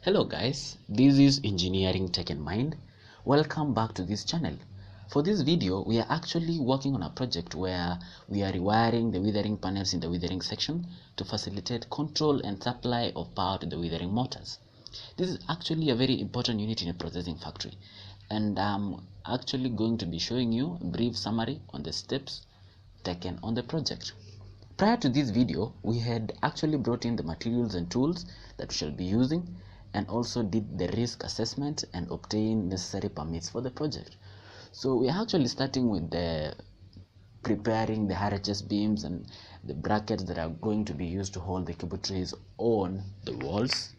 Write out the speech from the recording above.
Hello guys, this is Engineering Tech in Mind. Welcome back to this channel. For this video, we are actually working on a project where we are rewiring the withering panels in the withering section to facilitate control and supply of power to the withering motors. This is actually a very important unit in a processing factory, and I'm actually going to be showing you a brief summary on the steps taken on the project. Prior to this video, we had actually brought in the materials and tools that we shall be using, and also did the risk assessment and obtained necessary permits for the project. So we are actually starting with the preparing the RHS beams and the brackets that are going to be used to hold the cable trays on the walls.